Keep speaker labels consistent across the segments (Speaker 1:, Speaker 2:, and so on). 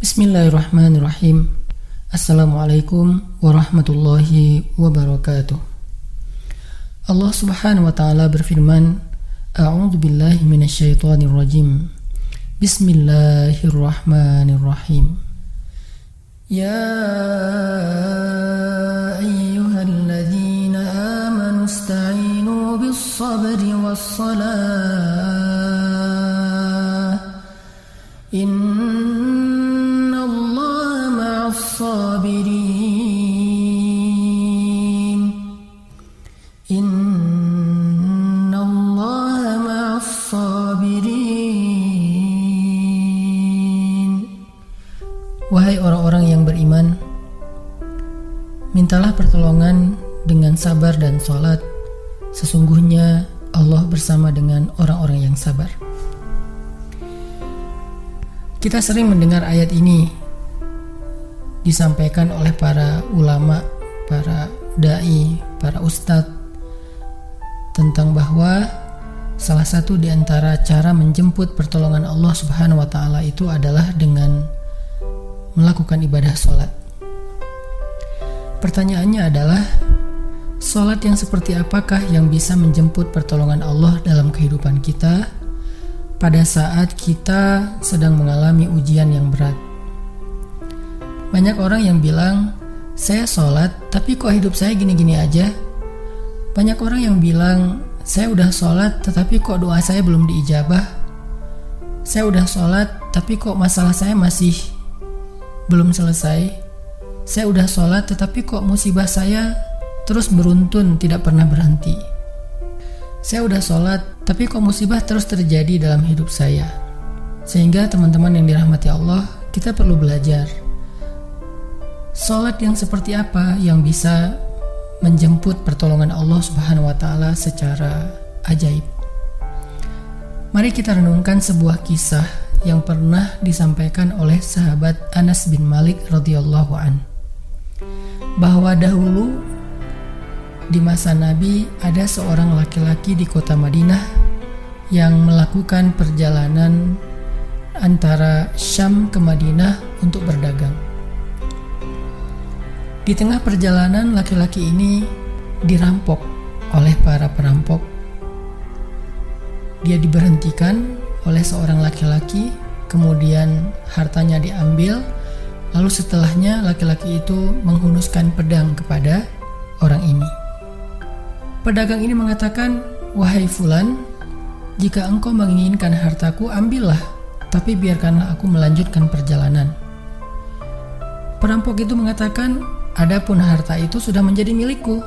Speaker 1: Bismillahirrahmanirrahim. Assalamualaikum warahmatullahi wabarakatuh. Allah subhanahu wa ta'ala berfirman, A'udzu billahi minasyaitonir rajim. Bismillahirrahmanirrahim. Ya ayyuhalladzina amanu ista'inu bis-sabri was-salah. Innallaha ma'as-sabirin. Innallaha ma'as-sabirin. Wahai orang-orang yang beriman, mintalah pertolongan dengan sabar dan salat. Sesungguhnya Allah bersama dengan orang-orang yang sabar. Kita sering mendengar ayat ini disampaikan oleh para ulama, para dai, para ustadz tentang bahwa salah satu di antara cara menjemput pertolongan Allah Subhanahu wa taala itu adalah dengan melakukan ibadah sholat. Pertanyaannya adalah, sholat yang seperti apakah yang bisa menjemput pertolongan Allah dalam kehidupan kita pada saat kita sedang mengalami ujian yang berat? Banyak orang yang bilang, saya sholat tapi kok hidup saya gini-gini aja. Banyak orang yang bilang, saya udah sholat tetapi kok doa saya belum diijabah. Saya udah sholat tapi kok masalah saya masih belum selesai. Saya udah sholat tetapi kok musibah saya terus beruntun, tidak pernah berhenti. Saya udah sholat tapi kok musibah terus terjadi dalam hidup saya. Sehingga teman-teman yang dirahmati Allah, kita perlu belajar sholat yang seperti apa yang bisa menjemput pertolongan Allah Subhanahu wa ta'ala secara ajaib. Mari kita renungkan sebuah kisah yang pernah disampaikan oleh sahabat Anas bin Malik radhiyallahu an, bahwa dahulu di masa Nabi ada seorang laki-laki di kota Madinah yang melakukan perjalanan antara Syam ke Madinah untuk berdagang. Di tengah perjalanan, laki-laki ini dirampok oleh para perampok. Dia diberhentikan oleh seorang laki-laki, kemudian hartanya diambil, lalu setelahnya laki-laki itu menghunuskan pedang kepada orang ini. Pedagang ini mengatakan, wahai fulan, jika engkau menginginkan hartaku, ambillah, tapi biarkanlah aku melanjutkan perjalanan. Perampok itu mengatakan, adapun harta itu sudah menjadi milikku.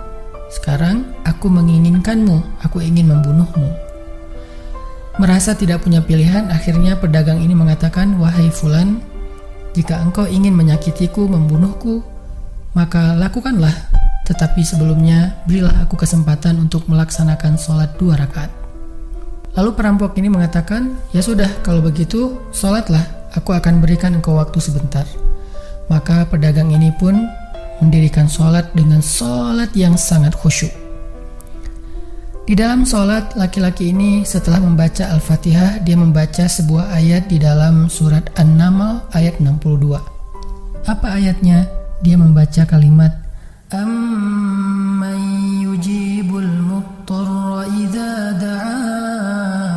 Speaker 1: Sekarang aku menginginkanmu, aku ingin membunuhmu. Merasa tidak punya pilihan, akhirnya pedagang ini mengatakan, wahai fulan, jika engkau ingin menyakitiku, membunuhku, maka lakukanlah. Tetapi sebelumnya, berilah aku kesempatan untuk melaksanakan sholat 2 rakaat. Lalu perampok ini mengatakan, ya sudah, kalau begitu, sholatlah, aku akan berikan engkau waktu sebentar. Maka pedagang ini pun mendirikan sholat dengan sholat yang sangat khusyuk. Di dalam sholat, laki-laki ini setelah membaca Al-Fatihah, dia membaca sebuah ayat di dalam surat An-Naml ayat 62. Apa ayatnya? Dia membaca kalimat, Amman yujibul muttarra idza da'ah.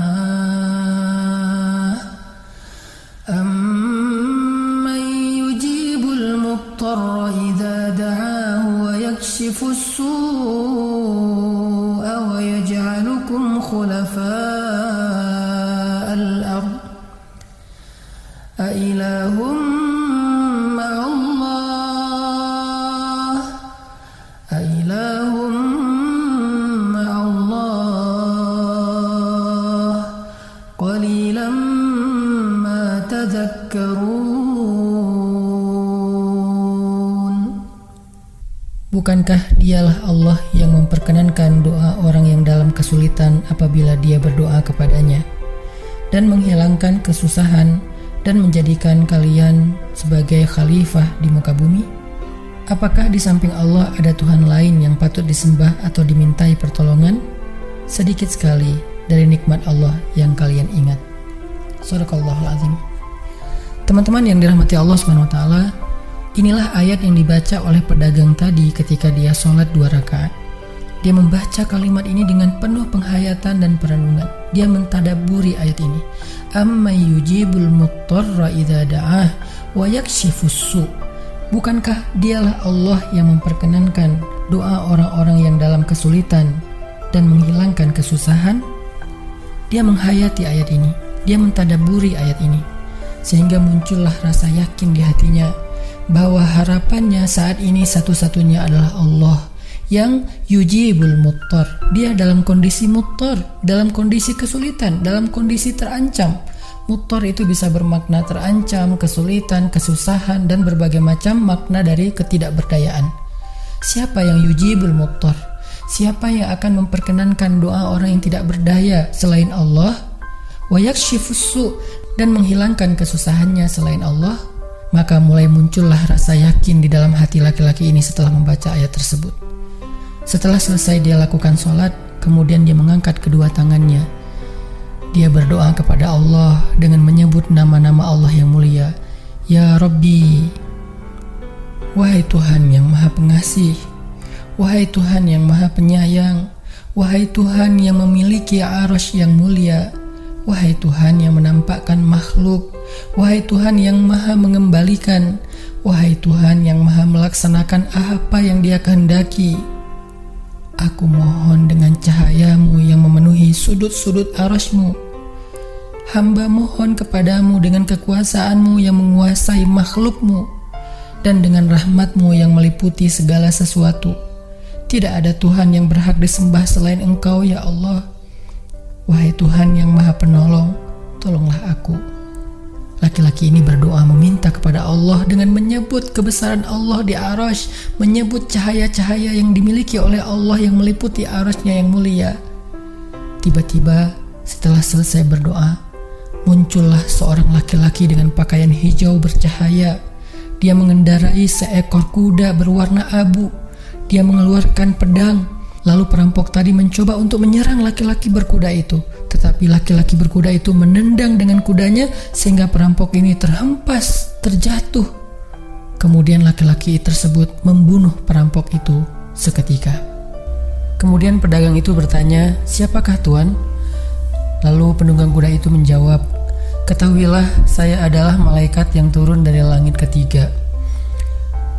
Speaker 1: Amman yujibul muttarra idza da'ahu wa yakshifus su'a wa yaj'alukum khulafa'al ard. A ilahum Bukankah dialah Allah yang memperkenankan doa orang yang dalam kesulitan apabila dia berdoa kepadanya, dan menghilangkan kesusahan dan menjadikan kalian sebagai khalifah di muka bumi? Apakah di samping Allah ada Tuhan lain yang patut disembah atau dimintai pertolongan? Sedikit sekali dari nikmat Allah yang kalian ingat. Shadaqallahul azim. Teman-teman yang dirahmati Allah Subhanahu wa taala, inilah ayat yang dibaca oleh pedagang tadi ketika dia sholat 2 rakaat. Dia membaca kalimat ini dengan penuh penghayatan dan perenungan. Dia mentadabburi ayat ini. Amma yujibul muttarra idza da'ah wa yakshifus su'. Bukankah dialah Allah yang memperkenankan doa orang-orang yang dalam kesulitan dan menghilangkan kesusahan? Dia menghayati ayat ini. Dia mentadabburi ayat ini. Sehingga muncullah rasa yakin di hatinya bahwa harapannya saat ini satu-satunya adalah Allah yang yujibul muttar. Dia dalam kondisi muttar, dalam kondisi kesulitan, dalam kondisi terancam. Muttar itu bisa bermakna terancam, kesulitan, kesusahan, dan berbagai macam makna dari ketidakberdayaan. Siapa yang yujibul muttar? Siapa yang akan memperkenankan doa orang yang tidak berdaya selain Allah? Wa yakshifus su', dan menghilangkan kesusahannya selain Allah. Maka mulai muncullah rasa yakin di dalam hati laki-laki ini setelah membaca ayat tersebut. Setelah selesai dia lakukan sholat, kemudian dia mengangkat kedua tangannya. Dia berdoa kepada Allah dengan menyebut nama-nama Allah yang mulia. Ya Rabbi, wahai Tuhan yang maha pengasih, wahai Tuhan yang maha penyayang, wahai Tuhan yang memiliki arasy yang mulia, wahai Tuhan yang menampakkan makhluk, wahai Tuhan yang maha mengembalikan, wahai Tuhan yang maha melaksanakan apa yang Dia kehendaki. Aku mohon dengan cahayamu yang memenuhi sudut-sudut arasy-Mu. Hamba mohon kepadamu dengan kekuasaanmu yang menguasai makhluk-Mu, dan dengan rahmat-Mu yang meliputi segala sesuatu. Tidak ada Tuhan yang berhak disembah selain Engkau, ya Allah. Wahai Tuhan yang maha penolong, tolonglah aku. Laki-laki ini berdoa meminta kepada Allah dengan menyebut kebesaran Allah di arasy, menyebut cahaya-cahaya yang dimiliki oleh Allah yang meliputi arasy-Nya yang mulia. Tiba-tiba setelah selesai berdoa, muncullah seorang laki-laki dengan pakaian hijau bercahaya. Dia mengendarai seekor kuda berwarna abu. Dia mengeluarkan pedang. Lalu perampok tadi mencoba untuk menyerang laki-laki berkuda itu. Tetapi laki-laki berkuda itu menendang dengan kudanya sehingga perampok ini terhempas, terjatuh. Kemudian laki-laki tersebut membunuh perampok itu seketika. Kemudian pedagang itu bertanya, "Siapakah Tuan?" Lalu penunggang kuda itu menjawab, "Ketahuilah, saya adalah malaikat yang turun dari langit ketiga.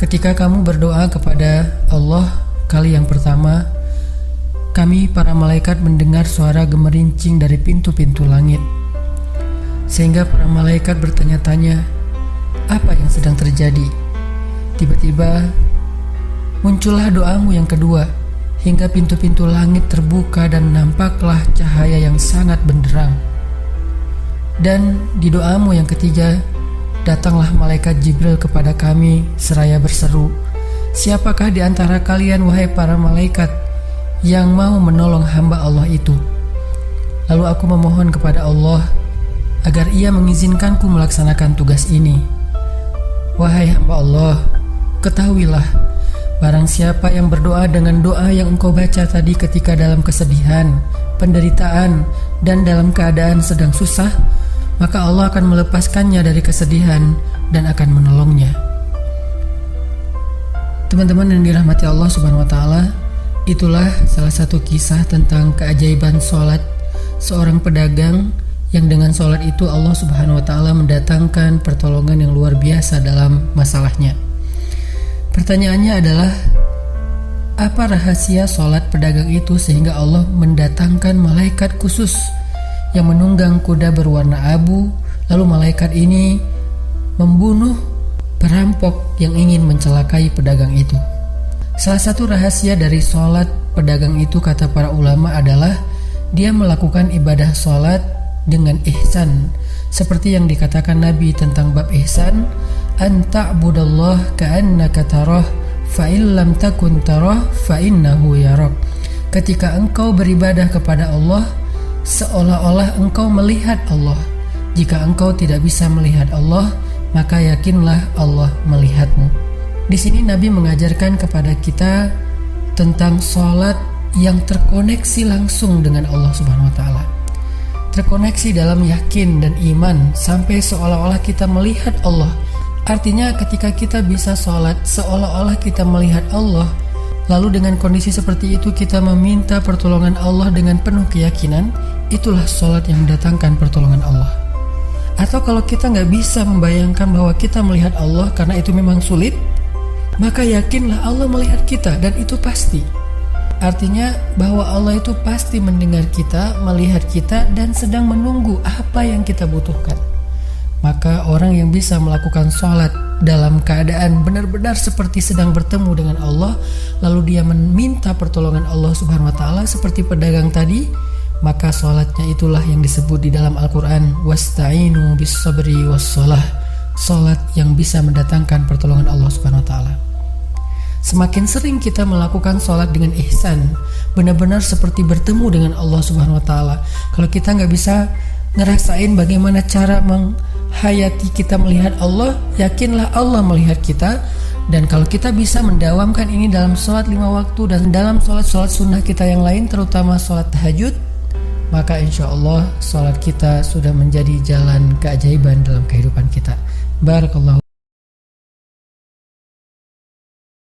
Speaker 1: Ketika kamu berdoa kepada Allah kali yang pertama, kami para malaikat mendengar suara gemerincing dari pintu-pintu langit. Sehingga para malaikat bertanya-tanya, apa yang sedang terjadi? Tiba-tiba muncullah doamu yang kedua, hingga pintu-pintu langit terbuka dan nampaklah cahaya yang sangat benderang. Dan di doamu yang ketiga, datanglah malaikat Jibril kepada kami seraya berseru, siapakah di antara kalian wahai para malaikat yang mau menolong hamba Allah itu? Lalu aku memohon kepada Allah agar Ia mengizinkanku melaksanakan tugas ini. Wahai hamba Allah, ketahuilah, barang siapa yang berdoa dengan doa yang engkau baca tadi ketika dalam kesedihan, penderitaan, dan dalam keadaan sedang susah, maka Allah akan melepaskannya dari kesedihan dan akan menolongnya." Teman-teman yang dirahmati Allah Subhanahu wa taala, itulah salah satu kisah tentang keajaiban sholat seorang pedagang yang dengan sholat itu Allah Subhanahu wa taala mendatangkan pertolongan yang luar biasa dalam masalahnya. Pertanyaannya adalah, apa rahasia sholat pedagang itu sehingga Allah mendatangkan malaikat khusus yang menunggang kuda berwarna abu, lalu malaikat ini membunuh perampok yang ingin mencelakai pedagang itu? Salah satu rahasia dari sholat pedagang itu, kata para ulama, adalah dia melakukan ibadah sholat dengan ihsan. Seperti yang dikatakan Nabi tentang bab ihsan, an ta'budallah ka'annaka tarah fa in lam takun tarah fa innahu yarak. Ketika engkau beribadah kepada Allah, seolah-olah engkau melihat Allah. Jika engkau tidak bisa melihat Allah, maka yakinlah Allah melihatmu. Di sini Nabi mengajarkan kepada kita tentang sholat yang terkoneksi langsung dengan Allah Subhanahu wa taala. terkoneksi dalam yakin dan iman sampai seolah-olah kita melihat Allah. Artinya ketika kita bisa sholat seolah-olah kita melihat Allah, lalu dengan kondisi seperti itu kita meminta pertolongan Allah dengan penuh keyakinan, itulah sholat yang mendatangkan pertolongan Allah. Atau kalau kita nggak bisa membayangkan bahwa kita melihat Allah karena itu memang sulit, maka yakinlah Allah melihat kita dan itu pasti. Artinya bahwa Allah itu pasti mendengar kita, melihat kita, dan sedang menunggu apa yang kita butuhkan. Maka orang yang bisa melakukan sholat dalam keadaan benar-benar seperti sedang bertemu dengan Allah, lalu dia meminta pertolongan Allah Subhanahu wa Ta'ala seperti pedagang tadi, maka sholatnya itulah yang disebut di dalam Al-Quran wasta'inu bis sabri was sholah, sholat yang bisa mendatangkan pertolongan Allah Subhanahu wa Ta'ala. Semakin sering kita melakukan sholat dengan ihsan, benar-benar seperti bertemu dengan Allah Subhanahu wa Ta'ala. Kalau kita nggak bisa ngerasain bagaimana cara menghayati kita melihat Allah, yakinlah Allah melihat kita. Dan kalau kita bisa mendawamkan ini dalam sholat 5 waktu dan dalam sholat-sholat sunnah kita yang lain, terutama sholat tahajud, maka insya Allah sholat kita sudah menjadi jalan keajaiban dalam kehidupan kita. Barakallahu.